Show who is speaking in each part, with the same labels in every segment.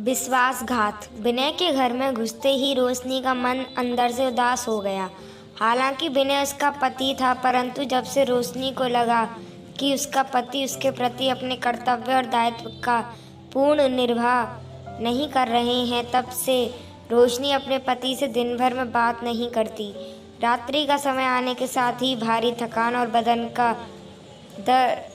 Speaker 1: विश्वासघात। विनय के घर में घुसते ही रोशनी का मन अंदर से उदास हो गया। हालांकि विनय उसका पति था, परंतु जब से रोशनी को लगा कि उसका पति उसके प्रति अपने कर्तव्य और दायित्व का पूर्ण निर्वाह नहीं कर रहे हैं, तब से रोशनी अपने पति से दिन भर में बात नहीं करती। रात्रि का समय आने के साथ ही भारी थकान और बदन का दर्द,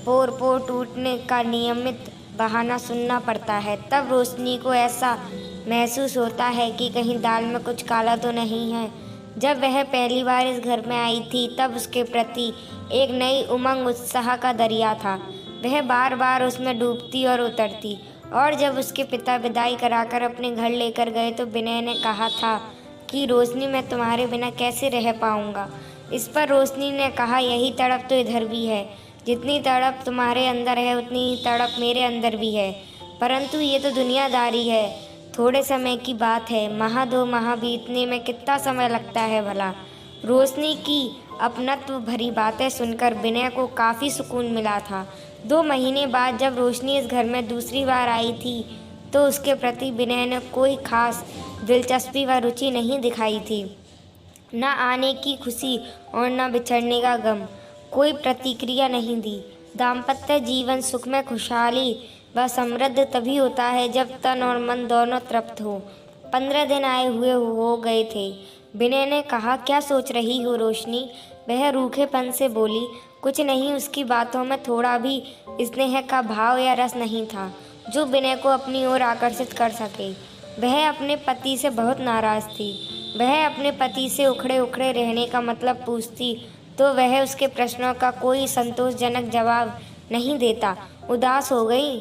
Speaker 1: पोर टूटने का नियमित बहाना सुनना पड़ता है। तब रोशनी को ऐसा महसूस होता है कि कहीं दाल में कुछ काला तो नहीं है। जब वह पहली बार इस घर में आई थी, तब उसके प्रति एक नई उमंग उत्साह का दरिया था। वह बार बार उसमें डूबती और उतरती। और जब उसके पिता विदाई कराकर अपने घर लेकर गए तो विनय ने कहा था कि रोशनी, मैं तुम्हारे बिना कैसे रह पाऊंगा। इस पर रोशनी ने कहा, यही तड़प तो इधर भी है। जितनी तड़प तुम्हारे अंदर है, उतनी ही तड़प मेरे अंदर भी है। परंतु ये तो दुनियादारी है, थोड़े समय की बात है। माह दो माह बीतने में कितना समय लगता है भला। रोशनी की अपनत्व भरी बातें सुनकर विनय को काफ़ी सुकून मिला था। 2 महीने बाद जब रोशनी इस घर में दूसरी बार आई थी, तो उसके प्रति विनय ने कोई खास दिलचस्पी व रुचि नहीं दिखाई थी। न आने की खुशी और न बिछड़ने का गम, कोई प्रतिक्रिया नहीं दी। दाम्पत्य जीवन सुख में खुशहाली व समृद्ध तभी होता है जब तन और मन दोनों तृप्त हो। 15 दिन आए हुए हो गए थे। विनय ने कहा, क्या सोच रही हो रोशनी? वह रूखेपन से बोली, कुछ नहीं। उसकी बातों में थोड़ा भी स्नेह का भाव या रस नहीं था जो विनय को अपनी ओर आकर्षित कर सके। वह अपने पति से बहुत नाराज थी। वह अपने पति से उखड़े उखड़े रहने का मतलब पूछती तो वह उसके प्रश्नों का कोई संतोषजनक जवाब नहीं देता। उदास हो गई।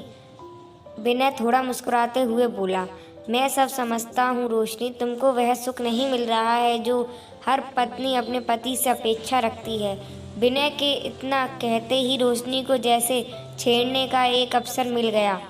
Speaker 1: विनय थोड़ा मुस्कुराते हुए बोला, मैं सब समझता हूँ रोशनी, तुमको वह सुख नहीं मिल रहा है जो हर पत्नी अपने पति से अपेक्षा रखती है। विनय के इतना कहते ही रोशनी को जैसे छेड़ने का एक अवसर मिल गया।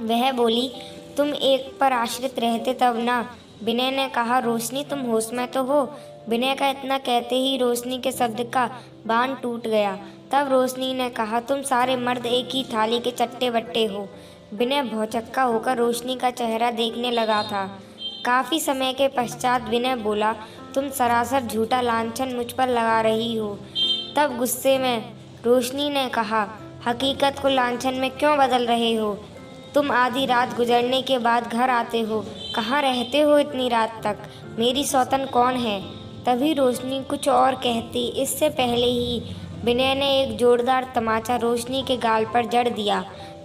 Speaker 1: वह बोली, तुम एक पर आश्रित रहते तब ना। विनय ने कहा, रोशनी तुम होश में तो हो? विनय का इतना कहते ही रोशनी के शब्द का बांध टूट गया। तब रोशनी ने कहा, तुम सारे मर्द एक ही थाली के चट्टे बट्टे हो। विनय भौचक्का होकर रोशनी का चेहरा देखने लगा था। काफ़ी समय के पश्चात विनय बोला, तुम सरासर झूठा लांछन मुझ पर लगा रही हो। तब गुस्से में रोशनी ने कहा, हकीकत को लांछन में क्यों बदल रहे हो? तुम आधी रात गुजरने के बाद घर आते हो। कहाँ रहते हो इतनी रात तक? मेरी सौतन कौन है? तभी रोशनी कुछ और कहती, इससे पहले ही विनय ने एक जोरदार तमाचा रोशनी के गाल पर जड़ दिया।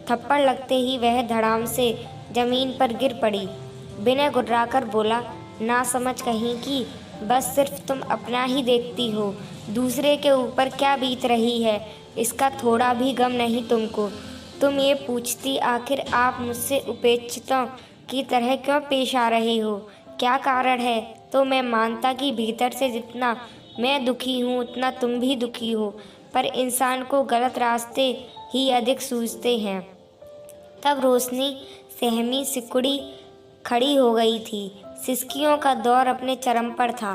Speaker 1: थप्पड़ लगते ही वह धड़ाम से जमीन पर गिर पड़ी। विनय गुर्राकर बोला, ना समझ कहीं की, बस सिर्फ तुम अपना ही देखती हो। दूसरे के ऊपर क्या बीत रही है, इसका थोड़ा भी गम नहीं तुमको। तुम ये पूछती, आखिर आप मुझसे उपेक्षितों की तरह क्यों पेश आ रहे हो? क्या कारण है? तो मैं मानता कि भीतर से जितना मैं दुखी हूँ उतना तुम भी दुखी हो, पर इंसान को गलत रास्ते ही अधिक सूझते हैं। तब रोशनी सहमी सिकुड़ी खड़ी हो गई थी। सिसकियों का दौर अपने चरम पर था।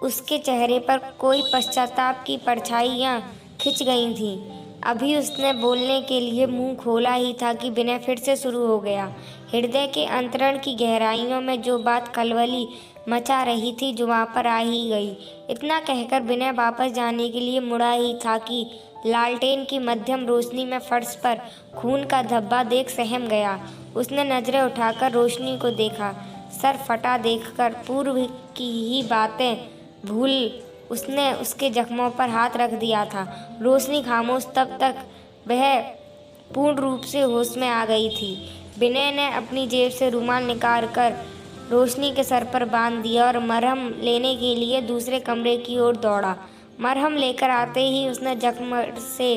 Speaker 1: उसके चेहरे पर कोई पश्चाताप की परछाइयाँ खिंच गई थीं। अभी उसने बोलने के लिए मुंह खोला ही था कि विनय फिर से शुरू हो गया। हृदय के अंतरण की गहराइयों में जो बात खलबली मचा रही थी, जो वहाँ पर आ ही गई। इतना कहकर विनय वापस जाने के लिए मुड़ा ही था कि लालटेन की मध्यम रोशनी में फर्श पर खून का धब्बा देख सहम गया। उसने नजरें उठाकर रोशनी को देखा। सर फटा देखकर पूर्व की ही बातें भूल उसने उसके जख्मों पर हाथ रख दिया था। रोशनी खामोश, तब तक वह पूर्ण रूप से होश में आ गई थी। विनय ने अपनी जेब से रुमाल निकाल कर रोशनी के सर पर बांध दिया और मरहम लेने के लिए दूसरे कमरे की ओर दौड़ा। मरहम लेकर आते ही उसने जख्म से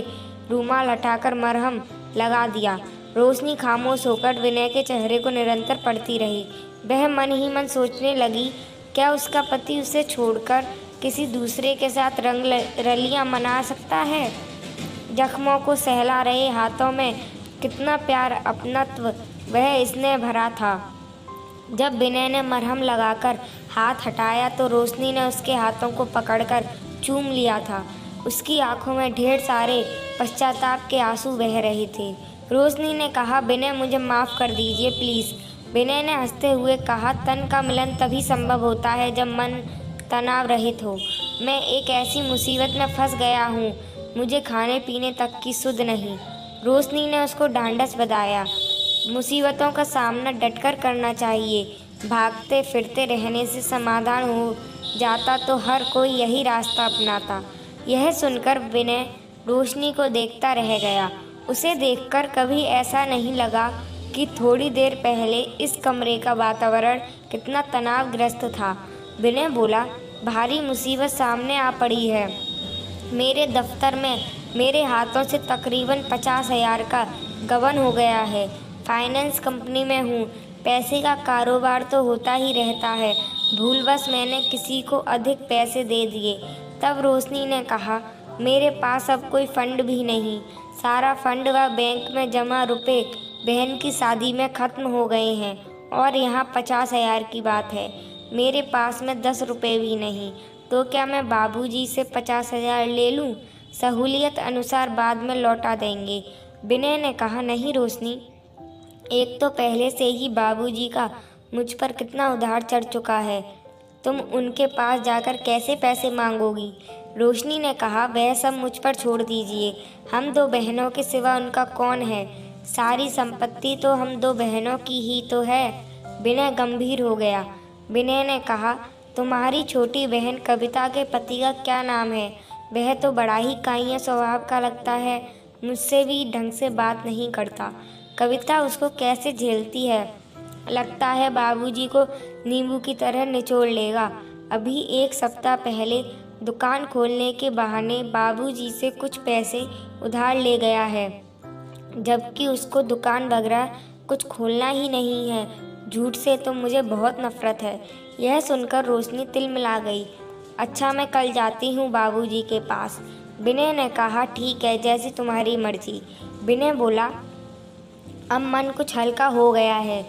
Speaker 1: रुमाल हटाकर मरहम लगा दिया। रोशनी खामोश होकर विनय के चेहरे को निरंतर पढ़ती रही। वह मन ही मन सोचने लगी, क्या उसका पति उसे छोड़कर किसी दूसरे के साथ रंग रलियां मना सकता है? जख्मों को सहला रहे हाथों में कितना प्यार, अपनत्व वह स्नेह भरा था। जब विनय ने मरहम लगाकर हाथ हटाया तो रोशनी ने उसके हाथों को पकड़कर चूम लिया था। उसकी आंखों में ढेर सारे पश्चाताप के आंसू बह रहे थे। रोशनी ने कहा, विनय मुझे माफ़ कर दीजिए प्लीज़। विनय ने हंसते हुए कहा, तन का मिलन तभी संभव होता है जब मन तनाव रहित हो। मैं एक ऐसी मुसीबत में फंस गया हूँ, मुझे खाने पीने तक की सुध नहीं। रोशनी ने उसको ढांढस बंधाया। मुसीबतों का सामना डटकर करना चाहिए। भागते फिरते रहने से समाधान हो जाता तो हर कोई यही रास्ता अपनाता। यह सुनकर विनय रोशनी को देखता रह गया। उसे देखकर कभी ऐसा नहीं लगा कि थोड़ी देर पहले इस कमरे का वातावरण कितना तनावग्रस्त था। विनय बोला, भारी मुसीबत सामने आ पड़ी है। मेरे दफ्तर में मेरे हाथों से तकरीबन 50,000 का गबन हो गया है। फाइनेंस कंपनी में हूँ, पैसे का कारोबार तो होता ही रहता है। भूलवश मैंने किसी को अधिक पैसे दे दिए। तब रोशनी ने कहा, मेरे पास अब कोई फंड भी नहीं। सारा फंड व बैंक में जमा रुपए बहन की शादी में ख़त्म हो गए हैं और यहाँ 50,000 की बात है। मेरे पास में 10 रुपये भी नहीं। तो क्या मैं बाबूजी से 50,000 ले लूँ? सहूलियत अनुसार बाद में लौटा देंगे। विनय ने कहा, नहीं रोशनी, एक तो पहले से ही बाबूजी का मुझ पर कितना उधार चढ़ चुका है। तुम उनके पास जाकर कैसे पैसे मांगोगी? रोशनी ने कहा, वह सब मुझ पर छोड़ दीजिए। हम दो बहनों के सिवा उनका कौन है? सारी संपत्ति तो हम दो बहनों की ही तो है। विनय गंभीर हो गया। विनय ने कहा, तुम्हारी छोटी बहन कविता के पति का क्या नाम है? वह तो बड़ा ही काइया स्वभाव का लगता है, मुझसे भी ढंग से बात नहीं करता। कविता उसको कैसे झेलती है? लगता है बाबूजी को नींबू की तरह निचोड़ लेगा। अभी एक सप्ताह पहले दुकान खोलने के बहाने बाबूजी से कुछ पैसे उधार ले गया है, जबकि उसको दुकान वगैरह कुछ खोलना ही नहीं है। झूठ से तो मुझे बहुत नफरत है। यह सुनकर रोशनी तिलमिला गई। अच्छा, मैं कल जाती हूँ बाबूजी के पास। विनय ने कहा, ठीक है, जैसी तुम्हारी मर्जी। विनय बोला, अब मन कुछ हल्का हो गया है।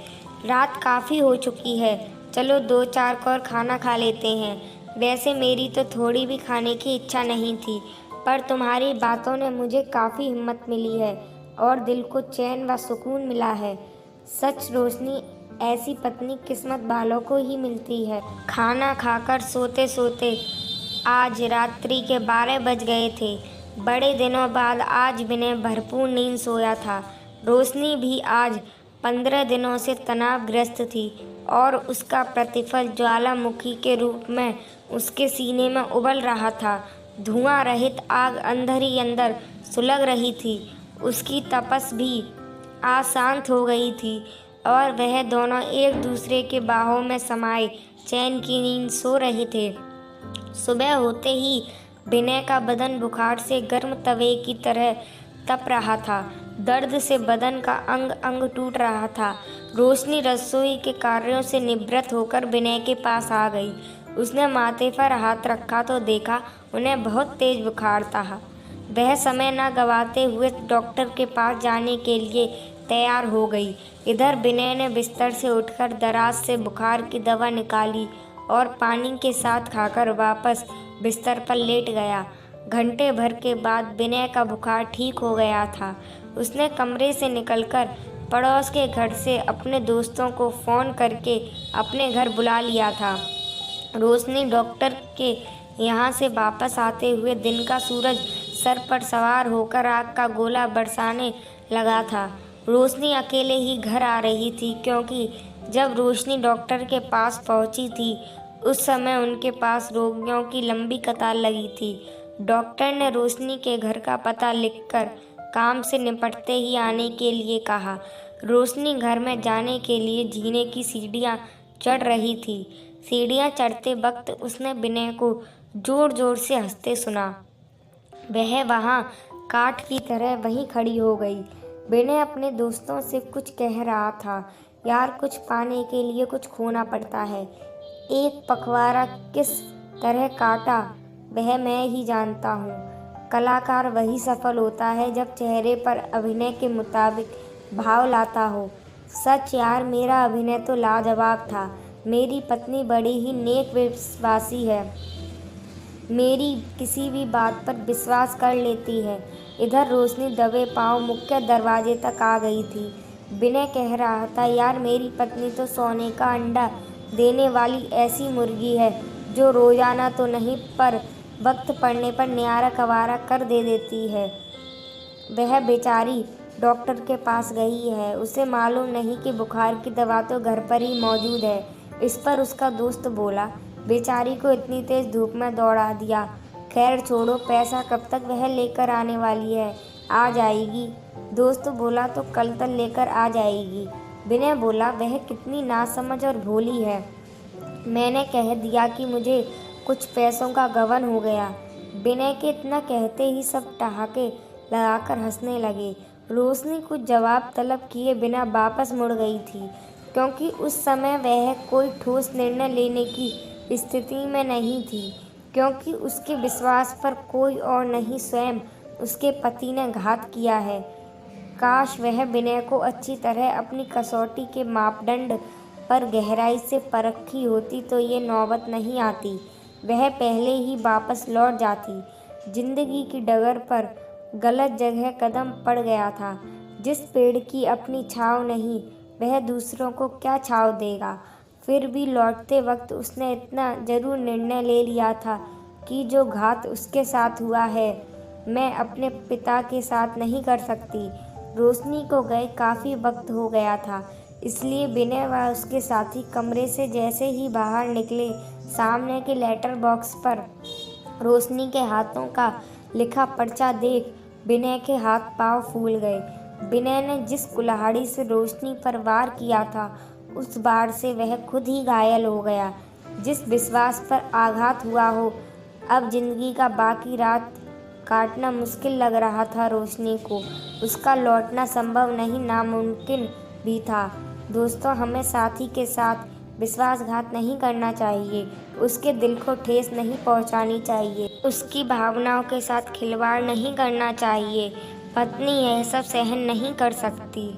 Speaker 1: रात काफ़ी हो चुकी है, चलो 2-4 और खाना खा लेते हैं। वैसे मेरी तो थोड़ी भी खाने की इच्छा नहीं थी, पर तुम्हारी बातों ने मुझे काफ़ी हिम्मत मिली है और दिल को चैन व सुकून मिला है। सच रोशनी, ऐसी पत्नी किस्मत वालों को ही मिलती है। खाना खाकर सोते सोते आज रात्रि के 12 बज गए थे। बड़े दिनों बाद आज विनय भरपूर नींद सोया था। रोशनी भी आज 15 दिनों से तनावग्रस्त थी और उसका प्रतिफल ज्वालामुखी के रूप में उसके सीने में उबल रहा था। धुआं रहित आग अंदर ही अंदर सुलग रही थी। उसकी तपस भी आज शांत हो गई थी और वह दोनों एक दूसरे के बाहों में समाये चैन की नींद सो रहे थे। सुबह होते ही विनय का बदन बुखार से गर्म तवे की तरह तप रहा था। दर्द से बदन का अंग अंग टूट रहा था। रोशनी रसोई के कार्यों से निवृत्त होकर विनय के पास आ गई। उसने माथे पर हाथ रखा तो देखा उन्हें बहुत तेज बुखार था। वह समय न गंवाते हुए डॉक्टर के पास जाने के लिए तैयार हो गई। इधर विनय ने बिस्तर से उठकर दराज से बुखार की दवा निकाली और पानी के साथ खाकर वापस बिस्तर पर लेट गया। घंटे भर के बाद विनय का बुखार ठीक हो गया था। उसने कमरे से निकलकर पड़ोस के घर से अपने दोस्तों को फ़ोन करके अपने घर बुला लिया था। रोशनी डॉक्टर के यहाँ से वापस आते हुए दिन का सूरज सर पर सवार होकर आग का गोला बरसाने लगा था। रोशनी अकेले ही घर आ रही थी, क्योंकि जब रोशनी डॉक्टर के पास पहुँची थी उस समय उनके पास रोगियों की लंबी कतार लगी थी। डॉक्टर ने रोशनी के घर का पता लिखकर काम से निपटते ही आने के लिए कहा। रोशनी घर में जाने के लिए जीने की सीढ़ियाँ चढ़ रही थी। सीढ़ियाँ चढ़ते वक्त उसने विनय को जोर जोर से हंसते सुना। वह वहाँ काठ की तरह वहीं खड़ी हो गई। विनय अपने दोस्तों से कुछ कह रहा था। यार, कुछ पाने के लिए कुछ खोना पड़ता है। एक पखवाड़ा किस तरह काटा वह मैं ही जानता हूँ। कलाकार वही सफल होता है जब चेहरे पर अभिनय के मुताबिक भाव लाता हो। सच यार, मेरा अभिनय तो लाजवाब था। मेरी पत्नी बड़ी ही नेक विश्वासी है, मेरी किसी भी बात पर विश्वास कर लेती है। इधर रोशनी दबे पांव मुख्य दरवाजे तक आ गई थी। विनय कह रहा था, यार मेरी पत्नी तो सोने का अंडा देने वाली ऐसी मुर्गी है जो रोजाना तो नहीं पर वक्त पड़ने पर न्यारा कवारा कर दे देती है। वह बेचारी डॉक्टर के पास गई है, उसे मालूम नहीं कि बुखार की दवा तो घर पर ही मौजूद है। इस पर उसका दोस्त बोला, बेचारी को इतनी तेज धूप में दौड़ा दिया। खैर छोड़ो, पैसा कब तक वह लेकर आने वाली है, आ जाएगी। दोस्त बोला, तो कल तक लेकर आ जाएगी। विनय बोला, वह कितनी नासमझ और भोली है। मैंने कह दिया कि मुझे कुछ पैसों का गबन हो गया। विनय के इतना कहते ही सब ठहाके लगाकर हंसने लगे। रोशनी कुछ जवाब तलब किए बिना वापस मुड़ गई थी, क्योंकि उस समय वह कोई ठोस निर्णय लेने की स्थिति में नहीं थी, क्योंकि उसके विश्वास पर कोई और नहीं स्वयं उसके पति ने घात किया है। काश वह विनय को अच्छी तरह अपनी कसौटी के मापदंड पर गहराई से परखी होती तो ये नौबत नहीं आती। वह पहले ही वापस लौट जाती। जिंदगी की डगर पर गलत जगह कदम पड़ गया था। जिस पेड़ की अपनी छाँव नहीं, वह दूसरों को क्या छाँव देगा। फिर भी लौटते वक्त उसने इतना जरूर निर्णय ले लिया था कि जो घात उसके साथ हुआ है, मैं अपने पिता के साथ नहीं कर सकती। रोशनी को गए काफ़ी वक्त हो गया था, इसलिए विनय व उसके साथी कमरे से जैसे ही बाहर निकले, सामने के लेटर बॉक्स पर रोशनी के हाथों का लिखा पर्चा देख विनय के हाथ पांव फूल गए। विनय ने जिस कुल्हाड़ी से रोशनी पर वार किया था, उस बार से वह खुद ही घायल हो गया। जिस विश्वास पर आघात हुआ हो, अब जिंदगी का बाकी रात काटना मुश्किल लग रहा था रोशनी को, उसका लौटना संभव नहीं, नामुमकिन भी था। दोस्तों, हमें साथी के साथ विश्वासघात नहीं करना चाहिए, उसके दिल को ठेस नहीं पहुंचानी चाहिए, उसकी भावनाओं के साथ खिलवाड़ नहीं करना चाहिए। पत्नी यह सब सहन नहीं कर सकती।